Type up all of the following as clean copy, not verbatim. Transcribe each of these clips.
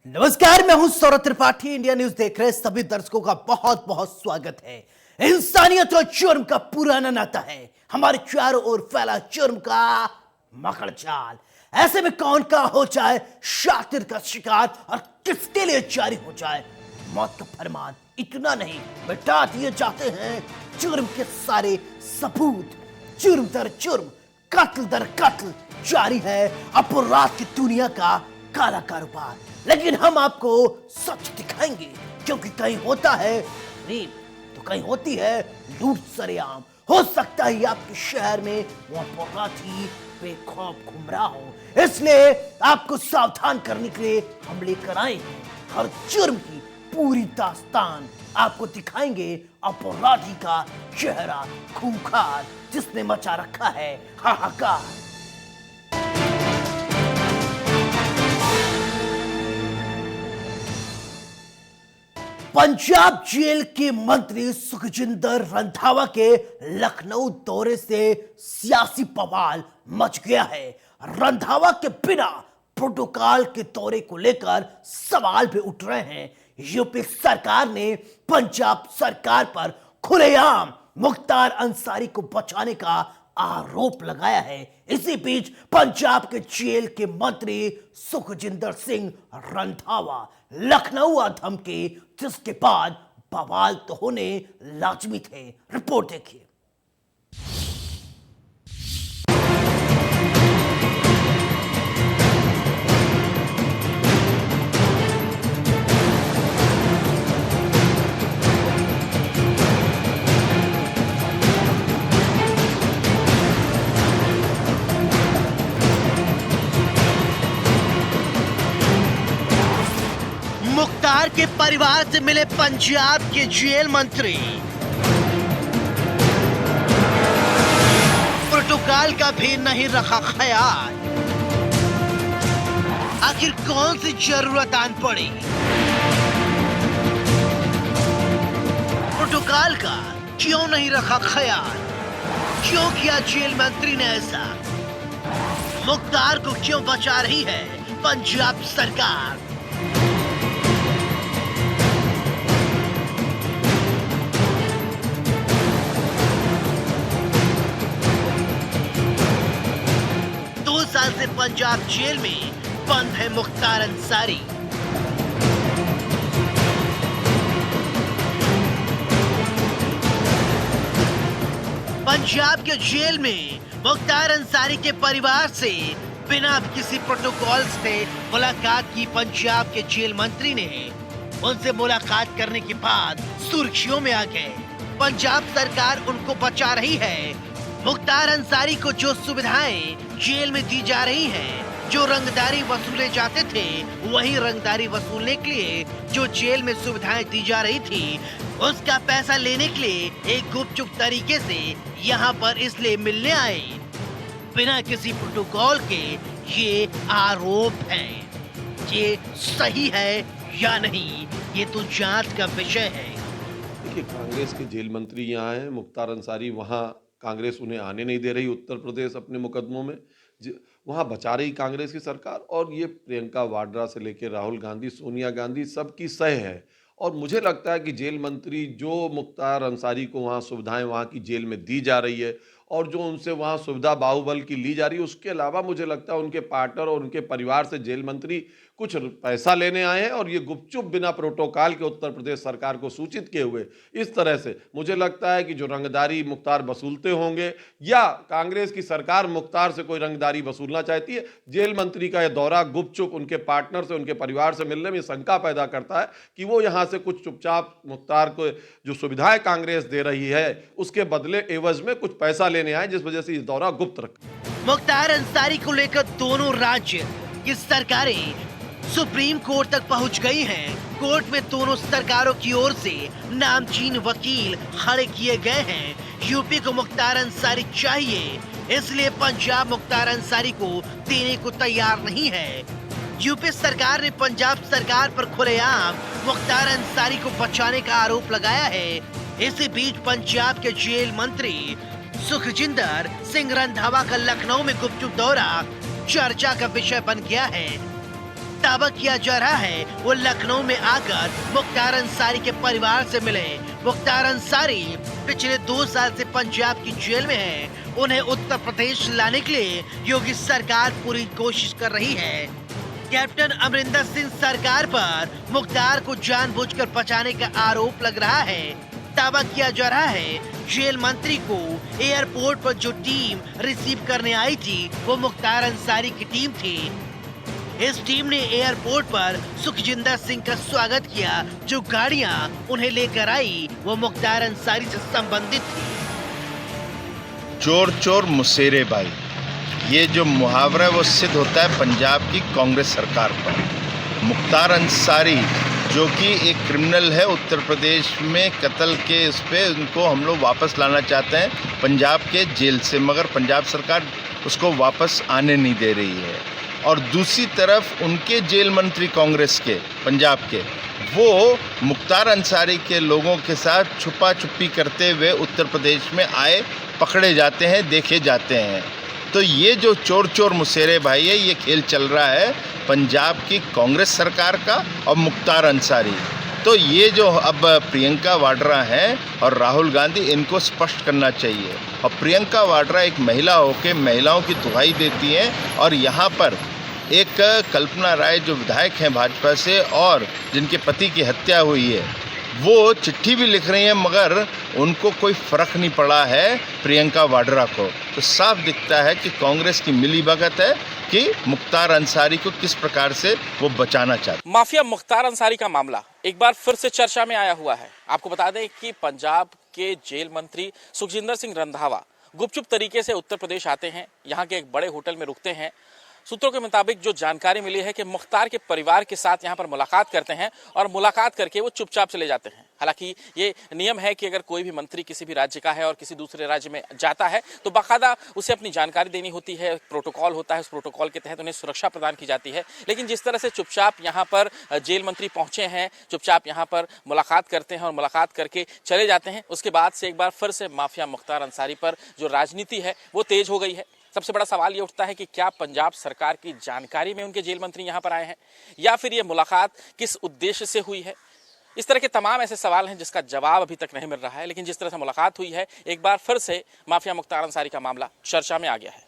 नमस्कार, मैं हूं सौरभ त्रिपाठी। इंडिया न्यूज देख रहे सभी दर्शकों का बहुत बहुत स्वागत है। इंसानियत और जुर्म का पुराना नाता है, हमारे चारों ओर फैला जुर्म का मकड़ जाल। ऐसे में कौन का हो जाए शातिर का शिकार और किसके लिए जारी हो जाए मौत का फरमान। इतना नहीं, मिटा दिए जाते हैं जुर्म के सारे सबूत। जुर्म दर जुर्म, कत्ल दर कत्ल जारी है अपराध की दुनिया का काला कारोबार। लेकिन हम आपको सच दिखाएंगे, क्योंकि कहीं होता है रेप तो कहीं होती है लूट सरेआम। हो सकता है आपके शहर में वो अपराधी बेखौफ घूम रहा हो, इसलिए आपको सावधान करने के लिए हम लेकर आए हैं हर जुर्म की पूरी दास्तान। आपको दिखाएंगे अपराधी का चेहरा खूंखार, जिसने मचा रखा है हाहाकार। पंजाब जेल के मंत्री सुखजिंदर रंधावा के लखनऊ दौरे से सियासी बवाल मच गया है। रंधावा के बिना प्रोटोकॉल के दौरे को लेकर सवाल भी उठ रहे हैं। यूपी सरकार ने पंजाब सरकार पर खुलेआम मुख्तार अंसारी को बचाने का आरोप लगाया है। इसी बीच पंजाब के जेल के मंत्री सुखजिंदर सिंह रंधावा लखनऊ आ धमके, जिसके बाद बवाल तो होने लाजमी थे। रिपोर्ट देखिए। मुख्तार के परिवार से मिले पंजाब के जेल मंत्री। प्रोटोकॉल का भी नहीं रखा ख्याल। आखिर कौन सी जरूरत आन पड़ी? प्रोटोकॉल का क्यों नहीं रखा ख्याल? क्यों किया जेल मंत्री ने ऐसा? मुख्तार को क्यों बचा रही है पंजाब सरकार? साल से पंजाब जेल में बंद है मुख्तार अंसारी। पंजाब के जेल में मुख्तार अंसारी के परिवार से बिना किसी प्रोटोकॉल से मुलाकात की पंजाब के जेल मंत्री ने। उनसे मुलाकात करने के बाद सुर्खियों में आ गए। पंजाब सरकार उनको बचा रही है। मुख्तार अंसारी को जो सुविधाएं जेल में दी जा रही हैं, जो रंगदारी वसूले जाते थे, वही रंगदारी वसूलने के लिए जो जेल में सुविधाएं दी जा रही थी, उसका पैसा लेने के लिए एक गुपचुप तरीके से यहाँ पर इसलिए मिलने आए, बिना किसी प्रोटोकॉल के। ये आरोप है, ये सही है या नहीं, ये तो जांच का विषय है। देखिए, कांग्रेस के जेल मंत्री यहाँ हैं, मुख्तार अंसारी वहाँ कांग्रेस उन्हें आने नहीं दे रही उत्तर प्रदेश अपने मुकदमों में, वहाँ बचा रही कांग्रेस की सरकार। और ये प्रियंका वाड्रा से लेकर राहुल गांधी, सोनिया गांधी सबकी सह है। और मुझे लगता है कि जेल मंत्री जो मुख्तार अंसारी को वहाँ सुविधाएं वहाँ की जेल में दी जा रही है और जो उनसे वहाँ सुविधा बाहुबल की ली जा रही है, उसके अलावा मुझे लगता है उनके पार्टनर और उनके परिवार से जेल मंत्री कुछ पैसा लेने आए हैं और ये गुपचुप बिना प्रोटोकॉल के उत्तर प्रदेश सरकार को सूचित किए हुए इस तरह से मुझे लगता है कि जो रंगदारी मुख्तार वसूलते होंगे या कांग्रेस की सरकार मुख्तार से कोई रंगदारी वसूलना चाहती है। जेल मंत्री का यह दौरा गुपचुप उनके पार्टनर से, उनके परिवार से मिलने में शंका पैदा करता है कि वो यहाँ से कुछ चुपचाप मुख्तार को जो सुविधाएं कांग्रेस दे रही है उसके बदले एवज में कुछ पैसा लेने आए, जिस वजह से इस दौरा गुप्त रखा। मुख्तार अंसारी को लेकर दोनों राज्य की सरकारें सुप्रीम कोर्ट तक पहुंच गई हैं। कोर्ट में दोनों सरकारों की ओर से नामचीन वकील खड़े किए गए हैं। यूपी को मुख्तार अंसारी चाहिए, इसलिए पंजाब मुख्तार अंसारी को देने को तैयार नहीं है। यूपी सरकार ने पंजाब सरकार पर खुलेआम मुख्तार अंसारी को बचाने का आरोप लगाया है। इसी बीच पंजाब के जेल मंत्री सुखजिंदर सिंह रंधावा का लखनऊ में गुपचुप दौरा चर्चा का विषय बन गया है। दावा किया जा रहा है वो लखनऊ में आकर मुख्तार अंसारी के परिवार से मिले। मुख्तार अंसारी पिछले 2 साल से पंजाब की जेल में हैं। उन्हें उत्तर प्रदेश लाने के लिए योगी सरकार पूरी कोशिश कर रही है। कैप्टन अमरिंदर सिंह सरकार पर मुख्तार को जानबूझकर बचाने का आरोप लग रहा है। दावा किया जा रहा है जेल मंत्री को एयरपोर्ट पर जो टीम रिसीव करने आई थी वो मुख्तार अंसारी की टीम थी। इस टीम ने एयरपोर्ट पर सुखजिंदर सिंह का स्वागत किया। जो गाड़ियां उन्हें लेकर आई वो मुख्तार अंसारी से संबंधित थी। चोर चोर मुसेरे बाई, ये जो मुहावरा है वो सिद्ध होता है पंजाब की कांग्रेस सरकार पर। मुख्तार अंसारी जो कि एक क्रिमिनल है, उत्तर प्रदेश में कत्ल के इस पे उनको हम लोग वापस लाना चाहते हैं पंजाब के जेल से, मगर पंजाब सरकार उसको वापस आने नहीं दे रही है। और दूसरी तरफ उनके जेल मंत्री कांग्रेस के पंजाब के, वो मुख्तार अंसारी के लोगों के साथ छुपा छुपी करते हुए उत्तर प्रदेश में आए, पकड़े जाते हैं, देखे जाते हैं। तो ये जो चोर चोर मुसेरे भाई है, ये खेल चल रहा है पंजाब की कांग्रेस सरकार का और मुख्तार अंसारी। तो ये जो अब प्रियंका वाड्रा हैं और राहुल गांधी, इनको स्पष्ट करना चाहिए। और प्रियंका वाड्रा एक महिला होकर महिलाओं की दुहाई देती हैं और यहाँ पर एक कल्पना राय जो विधायक हैं भाजपा से और जिनके पति की हत्या हुई है, वो चिट्ठी भी लिख रही हैं, मगर उनको कोई फर्क नहीं पड़ा है प्रियंका वाड्रा को। तो साफ दिखता है कि कांग्रेस की मिलीभगत है कि मुख्तार अंसारी को किस प्रकार से वो बचाना चाहते। माफिया मुख्तार अंसारी का मामला एक बार फिर से चर्चा में आया हुआ है। आपको बता दें कि पंजाब के जेल मंत्री सुखजिंदर सिंह रंधावा गुपचुप तरीके से उत्तर प्रदेश आते हैं, यहाँ के एक बड़े होटल में रुकते हैं। सूत्रों के मुताबिक जो जानकारी मिली है कि मुख्तार के परिवार के साथ यहाँ पर मुलाकात करते हैं और मुलाकात करके वो चुपचाप चले जाते हैं। हालांकि ये नियम है कि अगर कोई भी मंत्री किसी भी राज्य का है और किसी दूसरे राज्य में जाता है तो बाकायदा उसे अपनी जानकारी देनी होती है, प्रोटोकॉल होता है, उस प्रोटोकॉल के तहत उन्हें सुरक्षा प्रदान की जाती है। लेकिन जिस तरह से चुपचाप यहाँ पर जेल मंत्री पहुंचे हैं, चुपचाप यहाँ पर मुलाकात करते हैं और मुलाकात करके चले जाते हैं, उसके बाद से एक बार फिर से माफिया मुख्तार अंसारी पर जो राजनीति है वो तेज हो गई है। सबसे बड़ा सवाल ये उठता है कि क्या पंजाब सरकार की जानकारी में उनके जेल मंत्री यहाँ पर आए हैं या फिर ये मुलाकात किस उद्देश्य से हुई है। इस तरह के तमाम ऐसे सवाल हैं जिसका जवाब अभी तक नहीं मिल रहा है। लेकिन जिस तरह से मुलाकात हुई है, एक बार फिर से माफिया मुख्तार अंसारी का मामला चर्चा में आ गया है।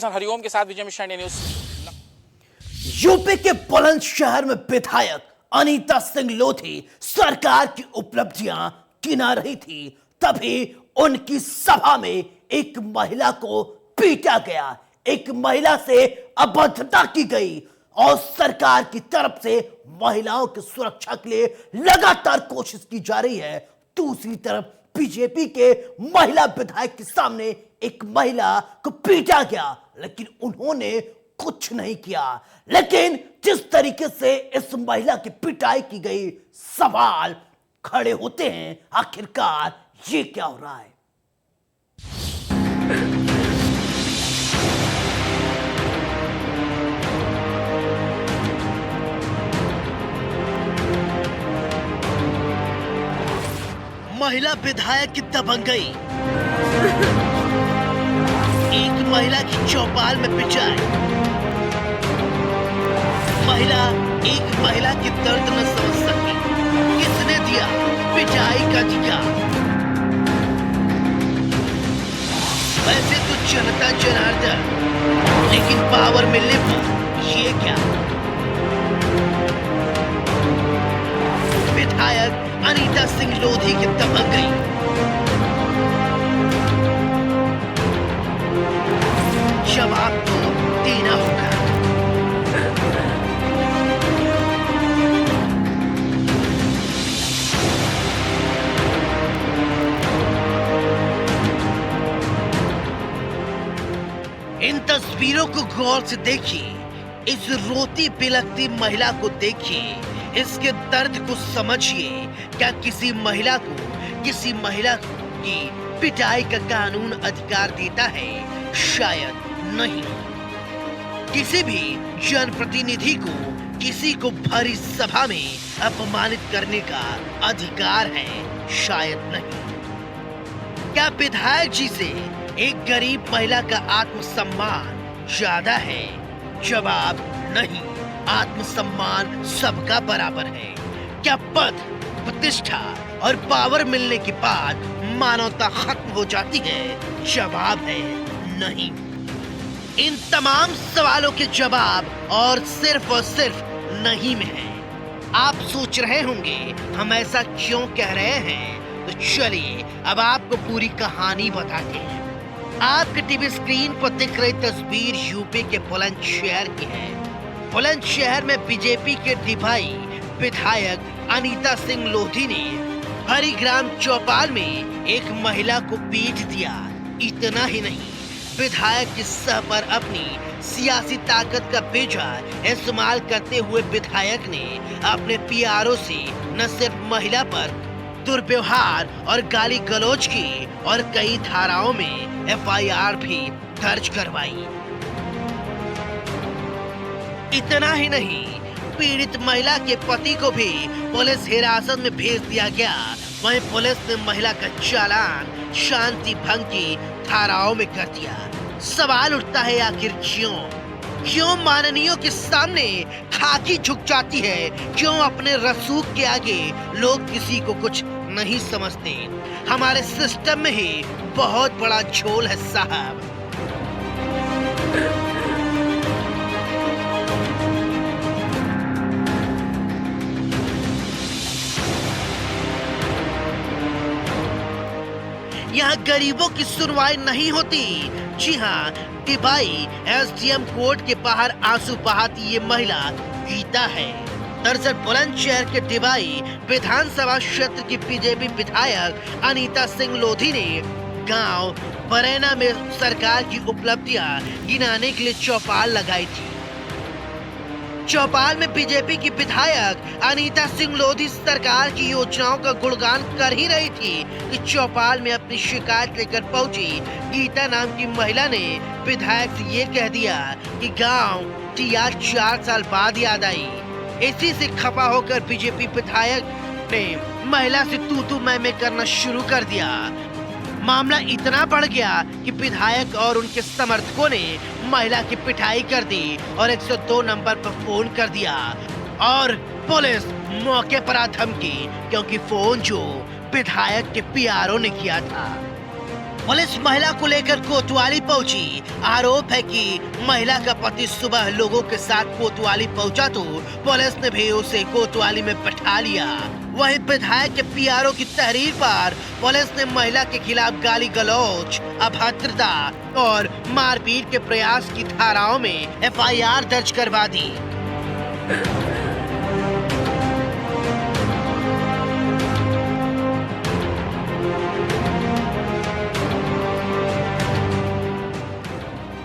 हरिओम के साथ Vijay Mishra, India news. UP के बुलंदशहर में विधायक अनीता सिंह लोधी सरकार की उपलब्धियां गिना रही थी, तभी उनकी सभा में एक महिला को पीटा गया, एक महिला से अभद्रता की गई और सरकार की तरफ से महिलाओं की सुरक्षा के लिए लगातार कोशिश की जा रही है। दूसरी तरफ बीजेपी के महिला विधायक के सामने एक महिला को पीटा गया, लेकिन उन्होंने कुछ नहीं किया। लेकिन जिस तरीके से इस महिला की पिटाई की गई, सवाल खड़े होते हैं, आखिरकार ये क्या हो रहा है। महिला विधायक की दबंगई, एक महिला की चौपाल में पिटाई। महिला एक महिला की दर्द न समझ सकी, किसने दिया पिटाई का अधिकार। वैसे तो जनता जनार्दन, लेकिन पावर मिलने पर ये क्या। विधायक अनीता सिंह लोधी की दबंगई। जवाब तो देना होगा। इन तस्वीरों को गौर से देखिए, इस रोती बिलखती महिला को देखिए, इसके दर्द को समझिए। क्या किसी महिला की पिटाई का कानून अधिकार देता है? शायद नहीं। किसी भी जनप्रतिनिधि को किसी को भरी सभा में अपमानित करने का अधिकार है? शायद नहीं। क्या विधायक जी से एक गरीब महिला का आत्मसम्मान ज्यादा है? जवाब नहीं। आत्मसम्मान सबका बराबर है? क्या पद, प्रतिष्ठा और पावर मिलने के बाद मानवता खत्म हो जाती है? जवाब है नहीं। इन तमाम सवालों के जवाब और सिर्फ नहीं में है। आप सोच रहे होंगे हम ऐसा क्यों कह रहे हैं, तो चलिए अब आपको पूरी कहानी बताते हैं। आपके टीवी स्क्रीन पर दिख रही तस्वीर यूपी के बुलंदशहर की है। बुलंदशहर में बीजेपी के डिभाई विधायक अनीता सिंह लोधी ने हरिग्राम चौपाल में एक महिला को पीट दिया। इतना ही नहीं, विधायक की सह पर अपनी सियासी ताकत का बेजा इस्तेमाल करते हुए विधायक ने अपने पीआरओ से न सिर्फ महिला पर दुर्व्यवहार और गाली गलौज की और कई धाराओं में एफआईआर भी दर्ज करवाई। इतना ही नहीं, पीड़ित महिला के पति को भी पुलिस हिरासत में भेज दिया गया। वहीं पुलिस ने महिला का चालान शांति भंग की धाराओं में कर दिया। सवाल उठता है आखिर क्यों माननीयों के सामने खाकी झुक जाती है? क्यों अपने रसूख के आगे लोग किसी को कुछ नहीं समझते? हमारे सिस्टम में ही बहुत बड़ा झोल है साहब। यहाँ गरीबों की सुनवाई नहीं होती। जी हाँ, डिभाई एसडीएम कोर्ट के बाहर आंसू बहाती ये महिला गीता है। दरअसल बुलंदशहर के डिभाई विधानसभा क्षेत्र की बीजेपी विधायक अनीता सिंह लोधी ने गांव बरैना में सरकार की उपलब्धियां गिनाने के लिए चौपाल लगाई थी। चौपाल में बीजेपी की विधायक अनीता सिंह लोधी सरकार की योजनाओं का गुणगान कर ही रही थी कि चौपाल में अपनी शिकायत लेकर पहुंची गीता नाम की महिला ने विधायक से ये कह दिया कि गांव की याद 4 साल बाद याद आई। इसी से खफा होकर बीजेपी विधायक ने महिला से तू मैं करना शुरू कर दिया। मामला इतना बढ़ गया कि विधायक और उनके समर्थकों ने महिला की पिटाई कर दी और 102 नंबर पर फोन कर दिया और पुलिस मौके पर आ धमकी, क्योंकि फोन जो विधायक के पीआरओ ने किया था। पुलिस महिला को लेकर कोतवाली पहुंची। आरोप है कि महिला का पति सुबह लोगों के साथ कोतवाली पहुंचा तो पुलिस ने भी उसे कोतवाली में बैठा लिया। वहीं विधायक के पीआरओ की तहरीर पर पुलिस ने महिला के खिलाफ गाली गलौज, अभद्रता और मारपीट के प्रयास की धाराओं में एफआईआर दर्ज करवा दी।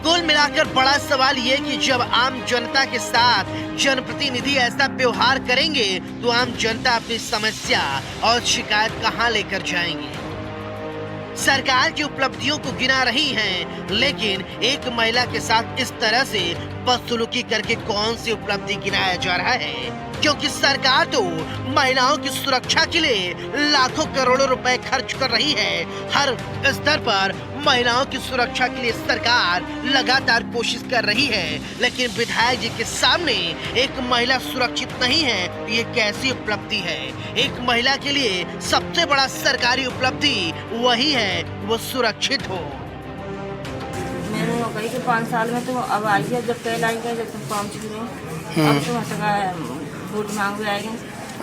कुल मिलाकर बड़ा सवाल ये कि जब आम जनता के साथ जनप्रतिनिधि ऐसा व्यवहार करेंगे तो आम जनता अपनी समस्या और शिकायत कहां लेकर जाएंगे? सरकार की उपलब्धियों को गिना रही हैं, लेकिन एक महिला के साथ इस तरह से बदसलूकी करके कौन सी उपलब्धि गिनाया जा रहा है? क्योंकि सरकार तो महिलाओं की सुरक्षा के लिए लाखों करोड़ों रुपए खर्च कर रही है। हर स्तर पर महिलाओं की सुरक्षा के लिए सरकार लगातार कोशिश कर रही है, लेकिन विधायक जी के सामने एक महिला सुरक्षित नहीं है, ये कैसी उपलब्धि है? एक महिला के लिए सबसे बड़ा सरकारी उपलब्धि वही है वो सुरक्षित हो। मैंने हो गई कि 5 साल में तो अब आई है, जब पहले आई गए, जब तुम पहुँच गए अब तो हटका वोट मांगे आएंगे।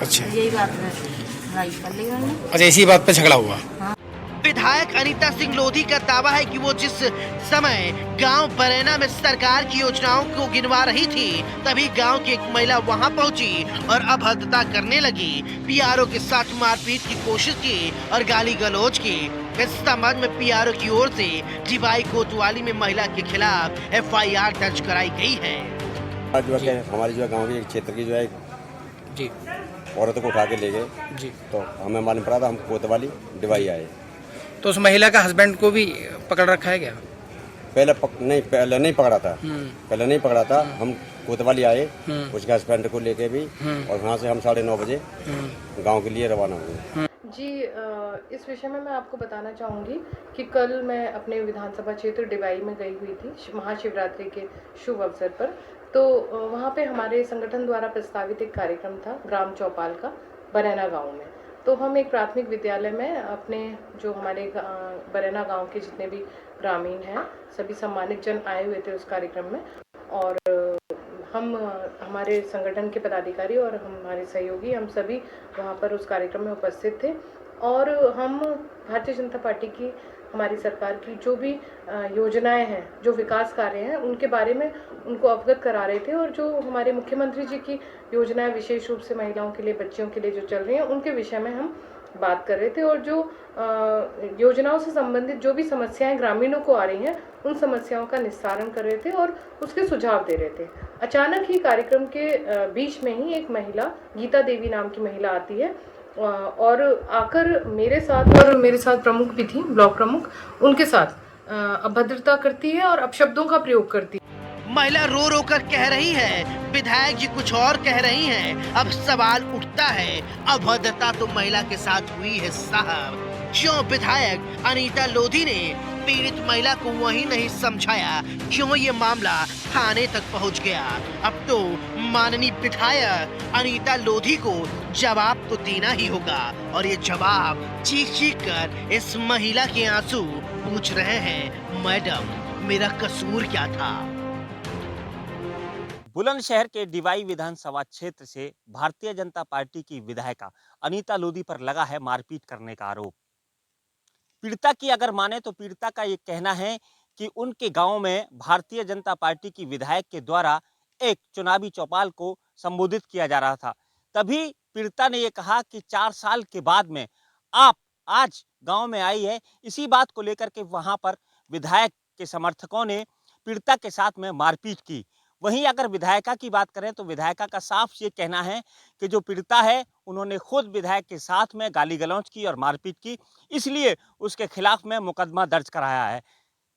अच्छा, यही बात है, लड़ाई कर ली मैंने। अच्छा, इसी बात पे झगड़ा हुआ। हाँ। विधायक अनीता सिंह लोधी का दावा है कि वो जिस समय गांव बरैना में सरकार की योजनाओं को गिनवा रही थी, तभी गांव की एक महिला वहां पहुंची और अभद्रता करने लगी। पीआरओ के साथ मारपीट की कोशिश की और गाली गलौज की। इस संबंध में पीआरओ की ओर से डिभाई कोतवाली में महिला के खिलाफ एफआईआर दर्ज कराई गई है। हमारी जो गाँव के क्षेत्र की जो है जी औरतों को उठा के ले गए जी, तो हमें मालूम पड़ा था, हम कोतवाली डिभाई आए। तो उस महिला का हस्बैंड को भी पकड़ रखा है क्या? पहले नहीं पकड़ा था, पहले नहीं पकड़ा था। हम कोतवाली आए उसके हस्बैंड को लेके भी, और वहाँ से हम 9:30 बजे गांव के लिए रवाना हुए। जी इस विषय में मैं आपको बताना चाहूँगी कि कल मैं अपने विधानसभा क्षेत्र डिवाई में गई हुई थी महाशिवरात्रि के शुभ अवसर पर। तो वहाँ पे हमारे संगठन द्वारा प्रस्तावित एक कार्यक्रम था ग्राम चौपाल का बरैना गांव में। तो हम एक प्राथमिक विद्यालय में अपने जो हमारे बरैना गांव के जितने भी ग्रामीण हैं सभी सम्मानित जन आए हुए थे उस कार्यक्रम में। और हम हमारे संगठन के पदाधिकारी और हमारे सहयोगी हम सभी वहाँ पर उस कार्यक्रम में उपस्थित थे। और हम भारतीय जनता पार्टी की हमारी सरकार की जो भी योजनाएं हैं जो विकास कार्य हैं उनके बारे में उनको अवगत करा रहे थे। और जो हमारे मुख्यमंत्री जी की योजनाएं विशेष रूप से महिलाओं के लिए बच्चियों के लिए जो चल रही हैं उनके विषय में हम बात कर रहे थे। और जो योजनाओं से संबंधित जो भी समस्याएं ग्रामीणों को आ रही हैं उन समस्याओं का निस्तारण कर रहे थे और उसके सुझाव दे रहे थे। अचानक ही कार्यक्रम के बीच में ही एक महिला गीता देवी नाम की महिला आती है और आकर मेरे साथ प्रमुख भी थी ब्लॉक प्रमुख उनके साथ अभद्रता करती है और अपशब्दों का प्रयोग करती है। महिला रो रो कर कह रही है, विधायक जी कुछ और कह रही हैं। अब सवाल उठता है, अभद्रता तो महिला के साथ हुई है साहब। क्यों विधायक अनीता लोधी ने पीड़ित महिला को वहीं नहीं समझाया? क्यों ये मामला थाने तक पहुंच गया? अब तो माननीय विधायक अनीता लोधी को जवाब तो देना ही होगा। और ये जवाब चीख चीख कर इस महिला के आंसू पूछ रहे हैं, मैडम मेरा कसूर क्या था? बुलंदशहर के डिवाई विधानसभा क्षेत्र से भारतीय जनता पार्टी की विधायिका अनीता लोधी पर लगा है मारपीट करने का आरोप। पीड़िता की अगर माने तो पीड़िता का ये कहना है कि उनके गांव में भारतीय जनता पार्टी की विधायक के द्वारा एक चुनावी चौपाल को संबोधित किया जा रहा था। तभी पीड़िता ने ये कहा कि 4 साल के बाद में आप आज गांव में आई है। इसी बात को लेकर के वहां पर विधायक के समर्थकों ने पीड़िता के साथ में मारपीट की। वहीं अगर विधायिका की बात करें तो विधायिका का साफ ये कहना है कि जो पीड़िता है उन्होंने खुद विधायक के साथ में गाली गलौज की और मारपीट की, इसलिए उसके खिलाफ में मुकदमा दर्ज कराया है।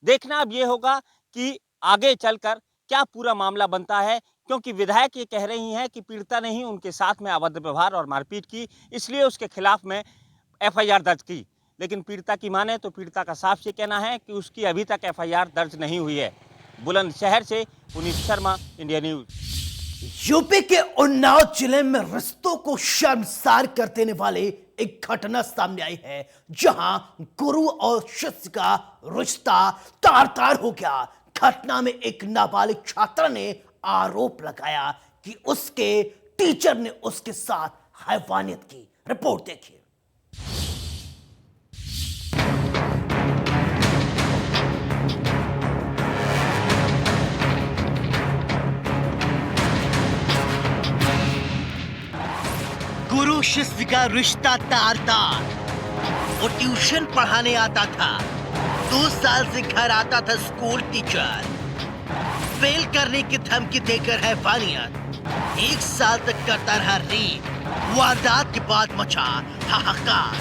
देखना अब ये होगा कि आगे चलकर क्या पूरा मामला बनता है, क्योंकि विधायक ये कह रही हैं कि पीड़िता ने ही उनके साथ में अभद्र व्यवहार और मारपीट की, इसलिए उसके खिलाफ में FIR दर्ज की। लेकिन पीड़िता की माने तो पीड़िता का साफ ये कहना है कि उसकी अभी तक FIR दर्ज नहीं हुई है। बुलंदशहर से Puneet Sharma, India news. UP के उन्नाव जिले में रिश्तों को शर्मसार कर देने वाले एक घटना सामने आई है, जहां गुरु और शिष्य का रिश्ता तार-तार हो गया। घटना में एक नाबालिग छात्रा ने आरोप लगाया कि उसके टीचर ने उसके साथ हैवानियत की। रिपोर्ट देखिए। गुरु शिष्य का रिश्ता तार-तार। वो ट्यूशन पढ़ाने आता था, 2 साल से घर आता था स्कूल टीचर। फेल करने की धमकी देकर हैवानियत, 1 साल तक करता रहा रेप। वारदात के बाद मचा हाहाकार।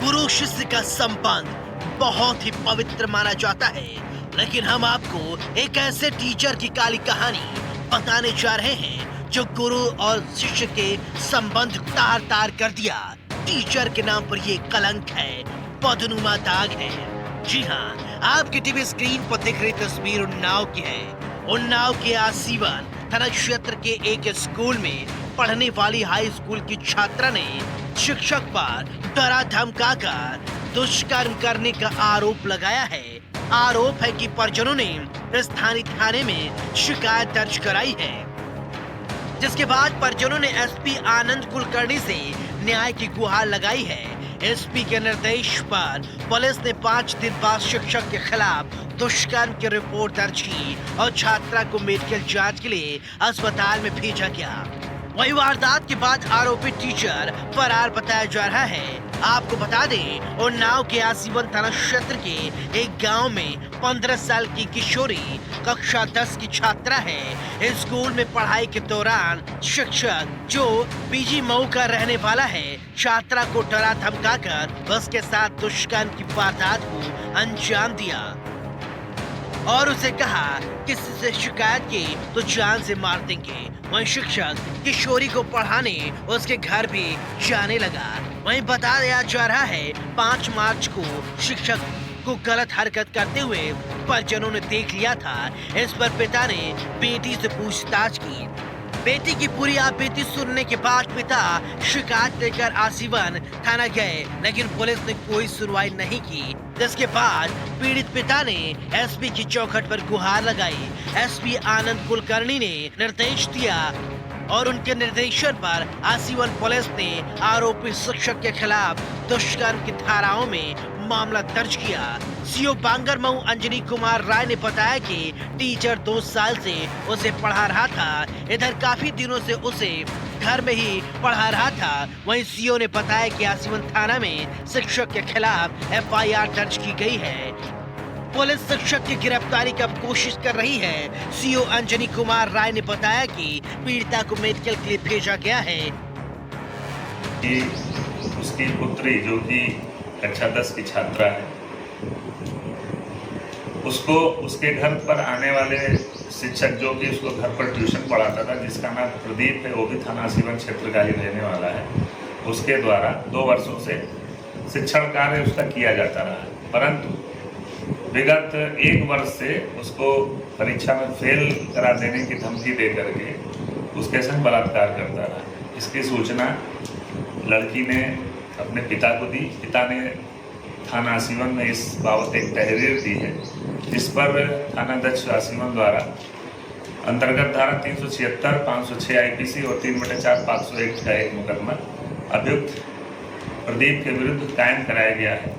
गुरु शिष्य का संबंध बहुत ही पवित्र माना जाता है, लेकिन हम आपको एक ऐसे टीचर की काली कहानी बताने जा रहे हैं जो गुरु और शिष्य के संबंध को तार-तार कर दिया। टीचर के नाम पर ये कलंक है, बदनुमा दाग है। जी हाँ, आपकी टीवी स्क्रीन पर दिख रही तस्वीर उन्नाव की है। उन्नाव के आसीवन थाना क्षेत्र के एक स्कूल में पढ़ने वाली हाई स्कूल की छात्रा ने शिक्षक पर डरा धमकाकर दुष्कर्म करने का आरोप लगाया है। आरोप है कि परिजनों ने स्थानीय थाने में शिकायत दर्ज कराई है, जिसके बाद परिजनों ने SP आनंद कुलकर्णी से न्याय की गुहार लगाई है। SP के निर्देश पर पुलिस ने 5 दिन बाद शिक्षक के खिलाफ दुष्कर्म की रिपोर्ट दर्ज की और छात्रा को मेडिकल जांच के लिए अस्पताल में भेजा गया। वही वारदात के बाद आरोपी टीचर फरार बताया जा रहा है। आपको बता दें, उन्नाव के आसीवन थाना क्षेत्र के एक गांव में 15 साल की किशोरी कक्षा 10 की छात्रा है। स्कूल में पढ़ाई के दौरान शिक्षक जो PG मऊ का रहने वाला है, छात्रा को डरा धमकाकर उसके साथ दुष्कर्म की वारदात को अंजाम दिया। और उसे कहा किसी से शिकायत की तो जान से मार देंगे। वहीं शिक्षक किशोरी को पढ़ाने उसके घर भी जाने लगा। वहीं बता दिया जा रहा है 5 मार्च को शिक्षक को गलत हरकत करते हुए परिजनों ने देख लिया था। इस पर पिता ने बेटी से पूछताछ की। बेटी की पूरी आपबीती सुनने के बाद पिता शिकायत लेकर आजीवन थाना गए, लेकिन पुलिस ने कोई सुनवाई नहीं की। जिसके बाद पीड़ित पिता ने एसपी की चौखट पर गुहार लगाई। एसपी आनंद कुलकर्णी ने निर्देश दिया और उनके निर्देशन पर आजीवन पुलिस ने आरोपी शिक्षक के खिलाफ दुष्कर्म की धाराओं में मामला दर्ज किया। सीओ बांगरमऊ अंजनी कुमार राय ने बताया कि टीचर 2 साल से उसे पढ़ा रहा था। इधर काफी दिनों से उसे घर में ही पढ़ा रहा था। वहीं सीओ ने बताया कि आजीवन थाना में शिक्षक के खिलाफ एफआईआर दर्ज की गई है। पुलिस शिक्षक की गिरफ्तारी की कोशिश कर रही है। सीओ अंजनी कुमार राय ने बताया कि पीड़िता को मेडिकल के लिए भेजा गया है। कि उसकी पुत्री जो कि कक्षा 10 की छात्रा है, उसको उसके घर पर आने वाले शिक्षक जो कि उसको घर पर ट्यूशन पढ़ाता था, जिसका नाम प्रदीप है, वो भी थाना आजीवन क्षेत्र का ही रहने वाला है, उसके द्वारा 2 वर्षों से शिक्षण कार्य उसका किया जाता रहा है। परंतु विगत 1 वर्ष से उसको परीक्षा में फेल करा देने की धमकी दे करके उसके संग बलात्कार करता रहा। इसकी सूचना लड़की ने अपने पिता को दी। पिता ने थाना आजीवन में इस बाबत एक तहरीर दी है, जिस पर थाना अध्यक्ष आजीवन द्वारा अंतर्गत धारा 376, 506 आईपीसी और 3/4 501 का एक मुकदमा अभियुक्त प्रदीप के विरुद्ध कायम कराया गया है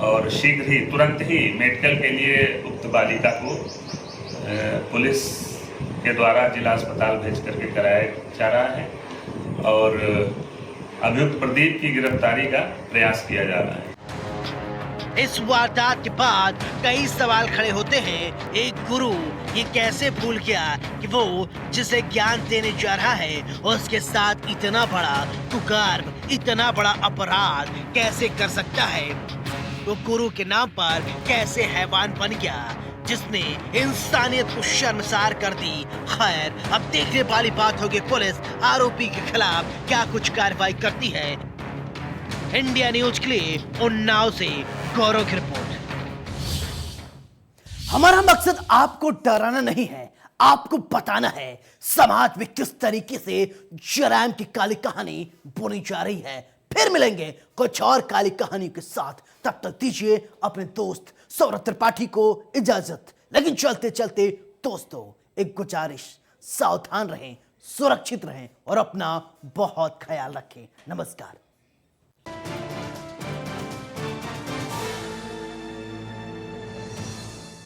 और शीघ्र ही तुरंत ही मेडिकल के लिए उक्त बालिका को पुलिस के द्वारा जिला अस्पताल भेज करके कराया जा रहा है और अभियुक्त प्रदीप की गिरफ्तारी का प्रयास किया जा रहा है। इस वारदात के बाद कई सवाल खड़े होते हैं। एक गुरु ये कैसे भूल गया कि वो जिसे ज्ञान देने जा रहा है उसके साथ इतना बड़ा कुकर्म, इतना बड़ा अपराध कैसे कर सकता है? वो गुरु के नाम पर कैसे हैवान बन गया जिसने इंसानियत को शर्मसार कर दी। खैर, अब देखने वाली बात होगी पुलिस आरोपी के खिलाफ क्या कुछ कार्रवाई करती है। इंडिया न्यूज के लिए उन्नाव से गौरव की रिपोर्ट। हमारा मकसद आपको डराना नहीं है, आपको बताना है समाज में किस तरीके से जराइम की काली कहानी बुनी जा रही है। फिर मिलेंगे कुछ और काली कहानी के साथ। तब तक दीजिए अपने दोस्त सौरभ त्रिपाठी को इजाजत। लेकिन चलते चलते दोस्तों एक गुजारिश, सावधान रहें, सुरक्षित रहें और अपना बहुत ख्याल रखें। नमस्कार।